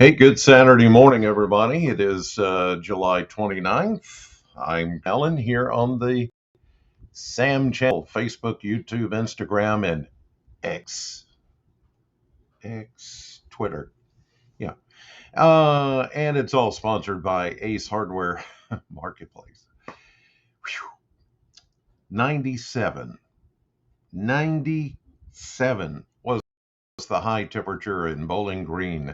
Hey, good Saturday morning, everybody. It is July 29th. I'm Alan here on the SAM channel, Facebook, YouTube, Instagram, and X, Twitter. Yeah. And it's all sponsored by Ace Hardware Marketplace. Whew. 97. 97 was the high temperature in Bowling Green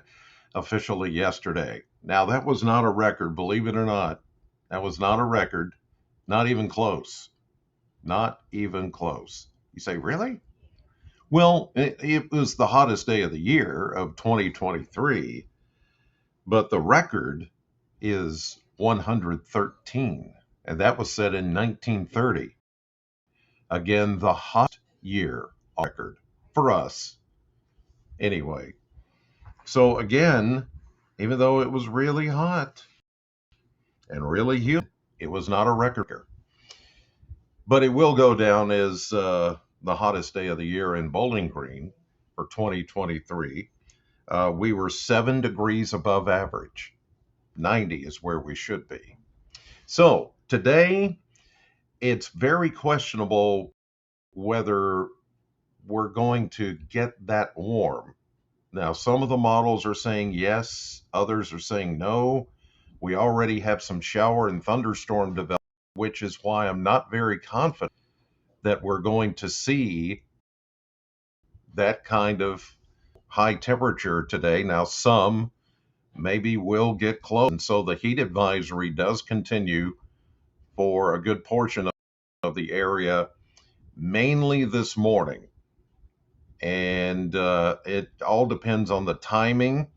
officially yesterday. Now, that was not a record, believe it or not. That was not a record. Not even close. Not even close. You say, really? Well, it was the hottest day of the year of 2023, but the record is 113, and that was set in 1930. Again, the hot year record for us, anyway. So, again, even though it was really hot and really humid, it was not a record. But it will go down as the hottest day of the year in Bowling Green for 2023. We were 7 degrees above average. 90 is where we should be. So today, it's very questionable whether we're going to get that warm. Now, some of the models are saying yes, others are saying no. We already have some shower and thunderstorm development, which is why I'm not very confident that we're going to see that kind of high temperature today. Now, some maybe will get close. And so the heat advisory does continue for a good portion of the area, mainly this morning. And it all depends on the timing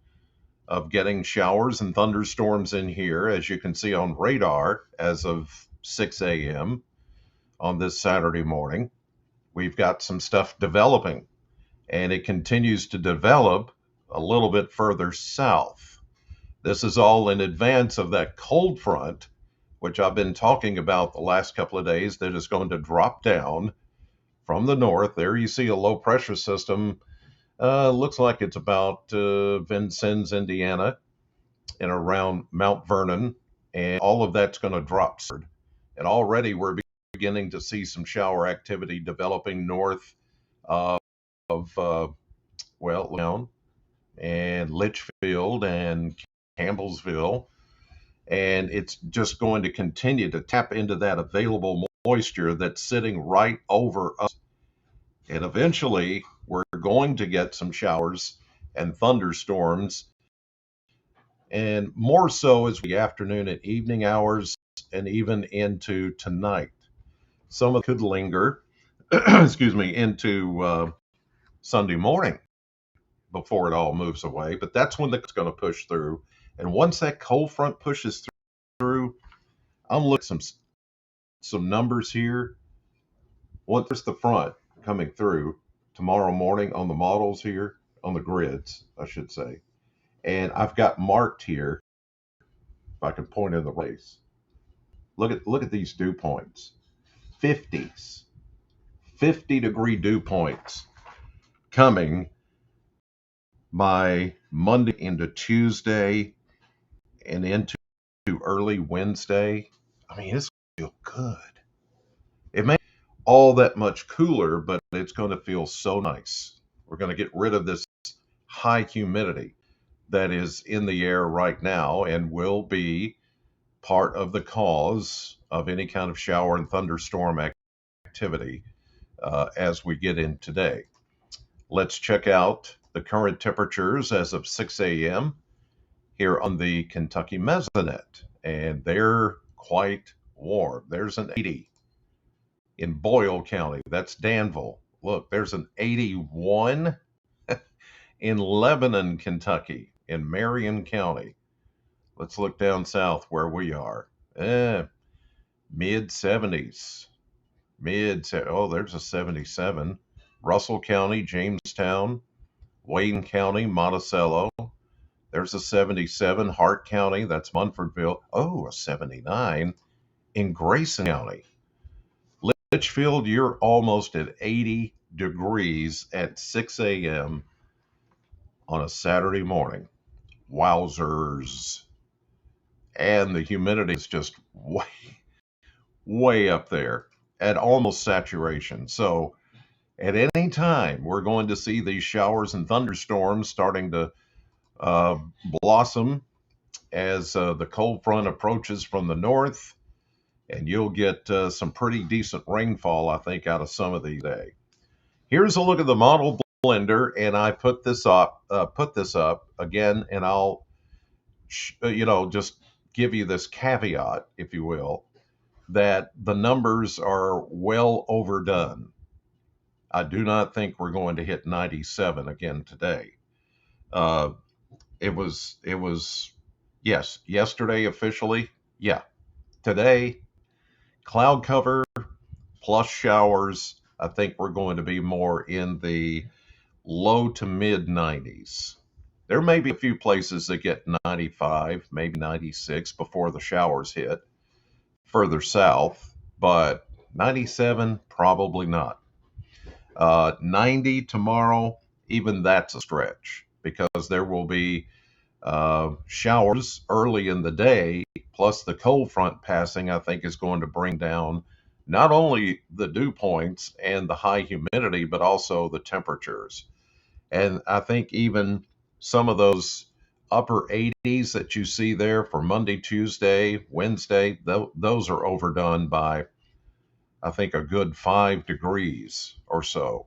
of getting showers and thunderstorms in here, as you can see on radar as of 6 a.m. on this Saturday morning. We've got some stuff developing, and it continues to develop a little bit further south. This is all in advance of that cold front, which I've been talking about the last couple of days, that is going to drop down from the north. There you see a low pressure system. Looks like it's about Vincennes, Indiana, and around Mount Vernon, and all of that's going to drop. And already we're beginning to see some shower activity developing north of well, and Litchfield and Campbellsville, and it's just going to continue to tap into that available moisture that's sitting right over us. And eventually, we're going to get some showers and thunderstorms, and more so as the afternoon and evening hours, and even into tonight. Some of it could linger, excuse me, into Sunday morning before it all moves away. But that's when it's going to push through. And once that cold front pushes through, I'm looking at some numbers here. Once the front coming through tomorrow morning on the models here, on the grids, I should say. And I've got marked here, if I can point in the race. Look at these dew points. 50s. 50-degree dew points coming by Monday into Tuesday and into early Wednesday. I mean, it's going to feel good. It may all that much cooler, but it's going to feel so nice. We're going to get rid of this high humidity that is in the air right now and will be part of the cause of any kind of shower and thunderstorm activity as we get in today. Let's check out the current temperatures as of 6 a.m. here on the Kentucky Mesonet, and they're quite warm. There's an 80 in Boyle County. That's Danville. Look, there's an 81 in Lebanon, Kentucky, in Marion County. Let's look down south where we are. Mid 70s. Oh, there's a 77. Russell County, Jamestown, Wayne County, Monticello. There's a 77. Hart County, that's Munfordville. Oh, a 79 in Grayson County. Litchfield, you're almost at 80 degrees at 6 a.m. on a Saturday morning. wowzers. And the humidity is just way up there at almost saturation. So at any time, we're going to see these showers and thunderstorms starting to uh, blossom as the cold front approaches from the north, and you'll get some pretty decent rainfall, I think, out of some of these days. Here's a look at the model blender, and I put this up again, and I'll just give you this caveat, if you will, that the numbers are well overdone. I do not think we're going to hit 97 again today. Uh, it was yes, yesterday officially. Yeah, today cloud cover plus showers. I think we're going to be more in the low to mid 90s. There may be a few places that get 95, maybe 96 before the showers hit further south, but 97, probably not. 90 tomorrow, even that's a stretch because there will be showers early in the day, plus the cold front passing, I think, is going to bring down not only the dew points and the high humidity, but also the temperatures. And I think even some of those upper 80s that you see there for Monday, Tuesday, Wednesday, those are overdone by, I think, a good 5 degrees or so.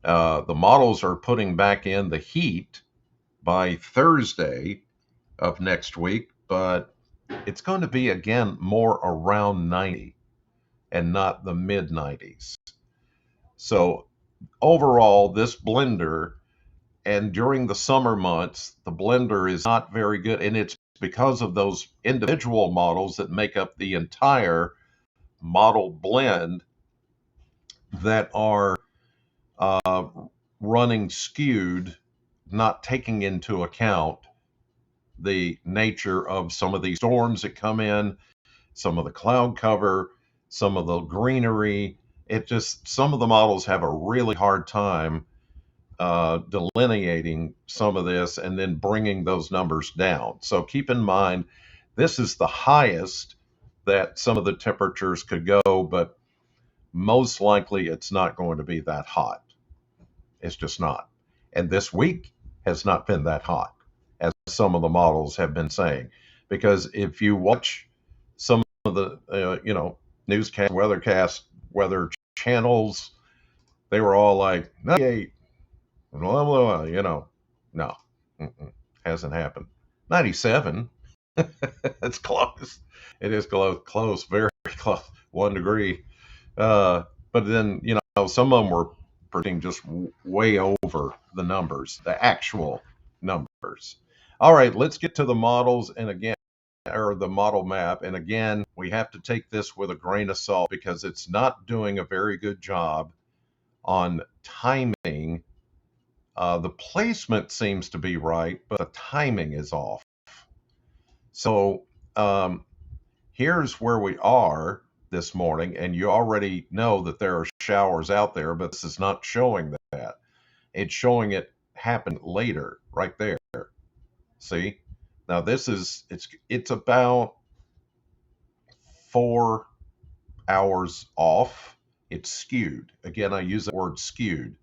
The models are putting back in the heat by Thursday of next week, but it's going to be again more around 90 and not the mid 90s. So overall, this blender, and during the summer months, the blender is not very good. And it's because of those individual models that make up the entire model blend that are uh, running skewed, not taking into account the nature of some of these storms that come in, some of the cloud cover, some of the greenery. It just, some of the models have a really hard time delineating some of this and then bringing those numbers down. So keep in mind, this is the highest that some of the temperatures could go, but most likely it's not going to be that hot. It's just not. And this week has not been that hot, as some of the models have been saying. Because if you watch some of the, newscast, weathercast, weather channels, they were all like 98, blah, blah, blah, no, hasn't happened. 97, it's close. It is close, very close, 1 degree. But then, some of them were predicting just way over the numbers, the actual numbers. All right, let's get to the models. And again, or the model map. And again, we have to take this with a grain of salt because it's not doing a very good job on timing. The placement seems to be right, but the timing is off. So here's where we are this morning, and you already know that there are showers out there, but this is not showing that. It's showing it happen later, right there. See? Now this is it's about 4 hours off. It's skewed. Again, I use the word skewed.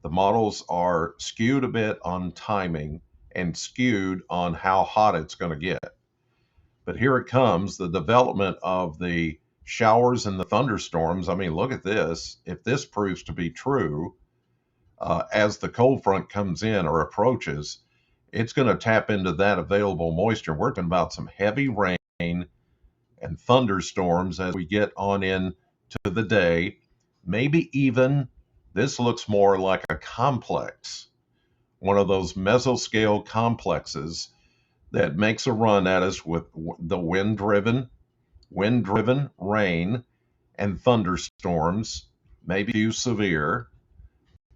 The models are skewed a bit on timing and skewed on how hot it's going to get. But here it comes, the development of the showers and the thunderstorms. I mean, look at this. If this proves to be true, as the cold front comes in or approaches, it's going to tap into that available moisture. We're talking about some heavy rain and thunderstorms as we get on into the day. Maybe even this looks more like a complex, one of those mesoscale complexes that makes a run at us with the wind-driven rain and thunderstorms, maybe a few severe,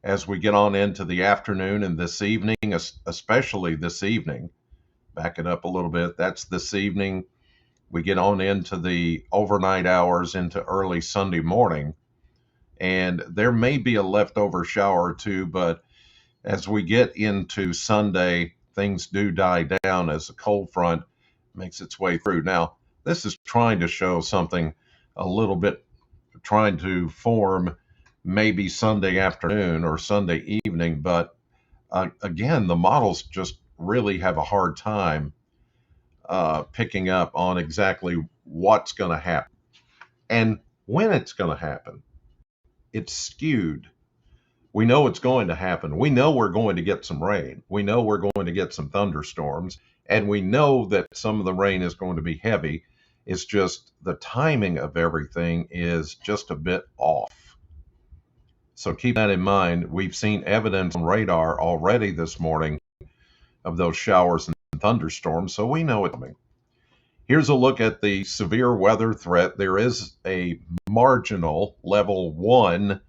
as we get on into the afternoon and this evening, especially this evening. Back it up a little bit. That's this evening. We get on into the overnight hours into early Sunday morning, and there may be a leftover shower or two, but as we get into Sunday, things do die down as the cold front makes its way through. Now, this is trying to show something a little bit, trying to form maybe Sunday afternoon or Sunday evening, but again, the models just really have a hard time picking up on exactly what's going to happen and when it's going to happen. It's skewed. We know it's going to happen. We know we're going to get some rain. We know we're going to get some thunderstorms. And we know that some of the rain is going to be heavy. It's just the timing of everything is just a bit off. So keep that in mind. We've seen evidence on radar already this morning of those showers and thunderstorms, so we know it's coming. Here's a look at the severe weather threat. There is a marginal level 1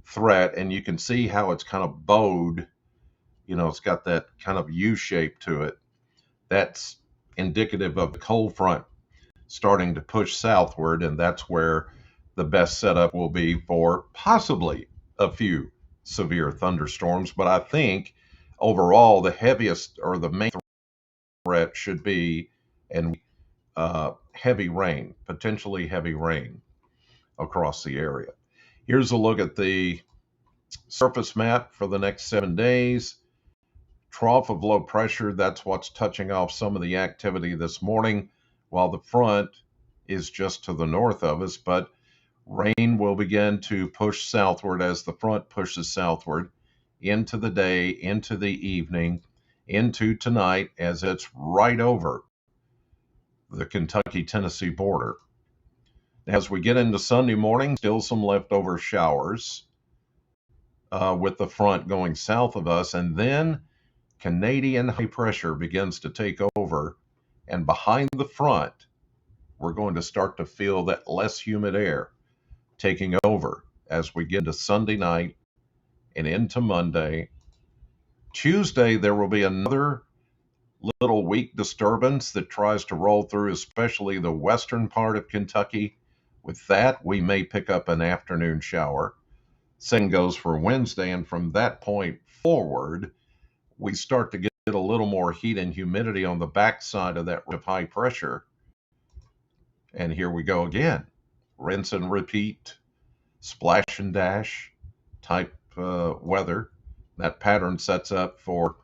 threat, and you can see how it's kind of bowed. You know, it's got that kind of U shape to it. That's indicative of the cold front starting to push southward, and that's where the best setup will be for possibly a few severe thunderstorms. But I think overall, the heaviest or the main threat should be heavy rain, potentially heavy rain across the area. Here's a look at the surface map for the next 7 days. Trough of low pressure, that's what's touching off some of the activity this morning, while the front is just to the north of us, but rain will begin to push southward as the front pushes southward into the day, into the evening, into tonight as it's right over the Kentucky-Tennessee border. As we get into Sunday morning, still some leftover showers with the front going south of us, and then Canadian high pressure begins to take over, and behind the front, we're going to start to feel that less humid air taking over as we get into Sunday night and into Monday. Tuesday, there will be another little weak disturbance that tries to roll through, especially the western part of Kentucky. With that, we may pick up an afternoon shower. Same goes for Wednesday, and from that point forward, we start to get a little more heat and humidity on the backside of that high pressure. And here we go again. Rinse and repeat, splash and dash type weather. That pattern sets up for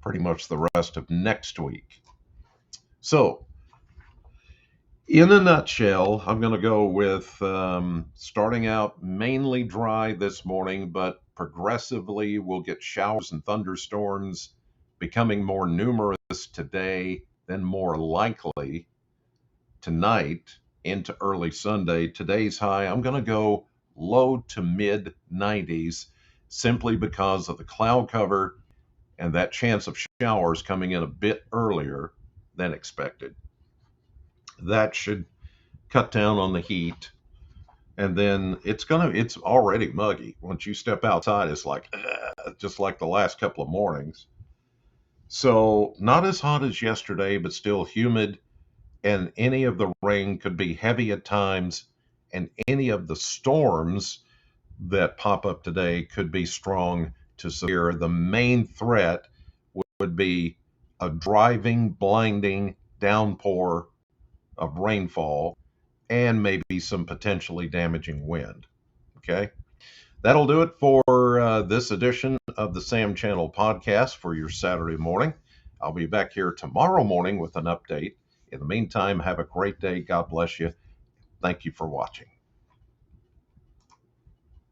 pretty much the rest of next week. So, in a nutshell, I'm going to go with starting out mainly dry this morning, but progressively we'll get showers and thunderstorms becoming more numerous today, then more likely tonight into early Sunday. Today's high, I'm going to go low to mid 90s simply because of the cloud cover and that chance of showers coming in a bit earlier than expected. That should cut down on the heat. And then it's already muggy. Once you step outside, it's like, just like the last couple of mornings. So not as hot as yesterday, but still humid. And any of the rain could be heavy at times. And any of the storms that pop up today could be strong to severe. The main threat would be a driving, blinding downpour of rainfall and maybe some potentially damaging wind. Okay, that'll do it for this edition of the Sam Channel podcast for your Saturday morning. I'll be back here tomorrow morning with an update. In the meantime, have a great day. God bless you. Thank you for watching.